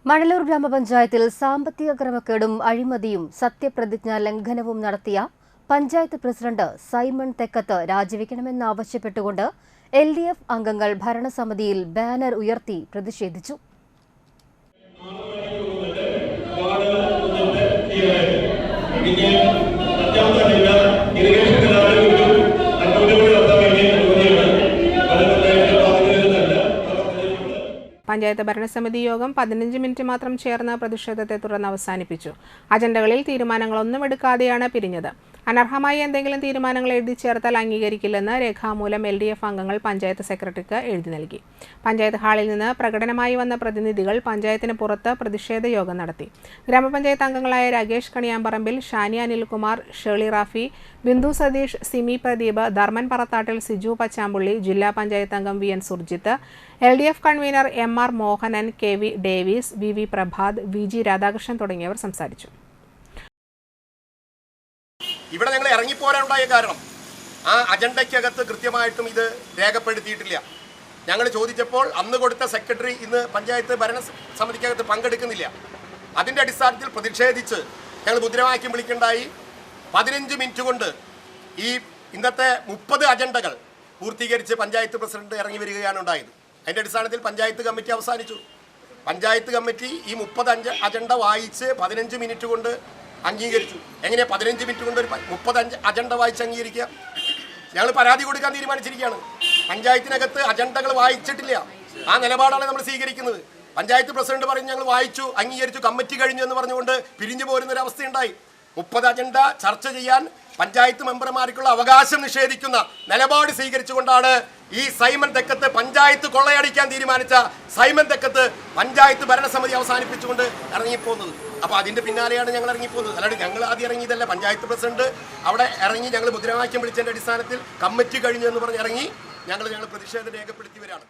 മണലൂർ ഗ്രാമപഞ്ചായത്തിൽ സാമ്പത്തിക ക്രമക്കേടും അഴിമതിയും സത്യപ്രതിജ്ഞാ ലംഘനവും നടത്തിയ പഞ്ചായത്ത് പ്രസിഡന്റ് സൈമൺ തെക്കത്ത് രാജിവെക്കണമെന്നാവശ്യപ്പെട്ടുകൊണ്ട് LDF അംഗങ്ങൾ ഭരണസമിതിയിൽ ബാനർ ഉയർത്തി പ്രതിഷേധിച്ചു. പഞ്ചായത്ത് ഭരണസമിതി യോഗം 15 മിനിറ്റ് മാത്രം ചേർന്ന് പ്രതിഷേധത്തെ തുടർന്ന് അവസാനിപ്പിച്ചു. അജണ്ടകളിൽ തീരുമാനങ്ങളൊന്നും എടുക്കാതെയാണ് പിരിഞ്ഞത്. അനർഹമായി എന്തെങ്കിലും തീരുമാനങ്ങൾ എഴുതി ചേർത്താൽ അംഗീകരിക്കില്ലെന്ന് രേഖാമൂലം LDF അംഗങ്ങൾ പഞ്ചായത്ത് സെക്രട്ടറിക്ക് എഴുതി നൽകി. പഞ്ചായത്ത് ഹാളിൽ നിന്ന് പ്രകടനമായി വന്ന പ്രതിനിധികൾ പഞ്ചായത്തിന് പുറത്ത് പ്രതിഷേധ യോഗം നടത്തി. ഗ്രാമപഞ്ചായത്ത് അംഗങ്ങളായ രാകേഷ് കണിയാമ്പറമ്പിൽ, ഷാനി അനിൽകുമാർ, ഷേളി റാഫി, ബിന്ദു സതീഷ്, സിമി പ്രദീപ്, ധർമ്മൻ പറത്താട്ടിൽ, സിജു പച്ചാമ്പുള്ളി, ജില്ലാ പഞ്ചായത്ത് അംഗം VN Surjith, LDF convenor MR Mohanan, KV Davis, VV Prabhath, VG Radhakrishnan തുടങ്ങിയവർ സംസാരിച്ചു. ഇവിടെ ഞങ്ങൾ ഇറങ്ങിപ്പോരാനുണ്ടായ കാരണം ആ അജണ്ടയ്ക്കകത്ത് കൃത്യമായിട്ടും ഇത് രേഖപ്പെടുത്തിയിട്ടില്ല. ഞങ്ങൾ ചോദിച്ചപ്പോൾ അന്ന് കൊടുത്ത സെക്രട്ടറി ഇന്ന് പഞ്ചായത്ത് ഭരണസമിതിക്കകത്ത് പങ്കെടുക്കുന്നില്ല. അതിൻ്റെ അടിസ്ഥാനത്തിൽ പ്രതിഷേധിച്ച് ഞങ്ങൾ മുദ്രാവാക്യം വിളിക്കേണ്ടായി. 15 മിനിറ്റ് കൊണ്ട് ഈ ഇന്നത്തെ 30 അജണ്ടകൾ പൂർത്തീകരിച്ച് പഞ്ചായത്ത് പ്രസിഡന്റ് ഇറങ്ങി വരികയാണ് ഉണ്ടായത്. അതിൻ്റെ അടിസ്ഥാനത്തിൽ പഞ്ചായത്ത് കമ്മിറ്റി അവസാനിച്ചു. പഞ്ചായത്ത് കമ്മിറ്റി ഈ 30 അജണ്ട വായിച്ച് 15 മിനിറ്റ് കൊണ്ട് അംഗീകരിച്ചു. എങ്ങനെയാ 15 മിനിറ്റ് കൊണ്ട് ഒരു 30 അജണ്ട വായിച്ച് അംഗീകരിക്കുക? ഞങ്ങൾ പരാതി കൊടുക്കാൻ തീരുമാനിച്ചിരിക്കുകയാണ്. പഞ്ചായത്തിനകത്ത് അജണ്ടകൾ വായിച്ചിട്ടില്ല. ആ നിലപാടാണ് നമ്മൾ സ്വീകരിക്കുന്നത്. പഞ്ചായത്ത് പ്രസിഡന്റ് പറഞ്ഞു ഞങ്ങൾ വായിച്ചു, അംഗീകരിച്ചു, കമ്മിറ്റി കഴിഞ്ഞു എന്ന് പറഞ്ഞുകൊണ്ട് പിരിഞ്ഞു പോരുന്നൊരവസ്ഥയുണ്ടായി. 30 അജണ്ട ചർച്ച ചെയ്യാൻ പഞ്ചായത്ത് മെമ്പർമാർക്കുള്ള അവകാശം നിഷേധിക്കുന്ന നിലപാട് സ്വീകരിച്ചുകൊണ്ടാണ് ഈ സൈമൺ തെക്കത്ത് പഞ്ചായത്ത് കൊള്ളയടിക്കാൻ തീരുമാനിച്ച സൈമൺ തെക്കത്ത് പഞ്ചായത്ത് ഭരണസമിതി അവസാനിപ്പിച്ചുകൊണ്ട് ഇറങ്ങിപ്പോകുന്നത്. അപ്പോൾ അതിൻ്റെ പിന്നാലെയാണ് ഞങ്ങൾ ഇറങ്ങിപ്പോകുന്നത്. അല്ലാണ്ട് ഞങ്ങൾ ആദ്യം ഇറങ്ങിയതല്ല. പഞ്ചായത്ത് പ്രസിഡന്റ് അവിടെ ഇറങ്ങി ഞങ്ങൾ മുദ്രാവാക്യം വിളിച്ചതിൻ്റെ അടിസ്ഥാനത്തിൽ കമ്മിറ്റി കഴിഞ്ഞു എന്ന് പറഞ്ഞ് ഇറങ്ങി ഞങ്ങൾ പ്രതിഷേധം രേഖപ്പെടുത്തിയവരാണ്.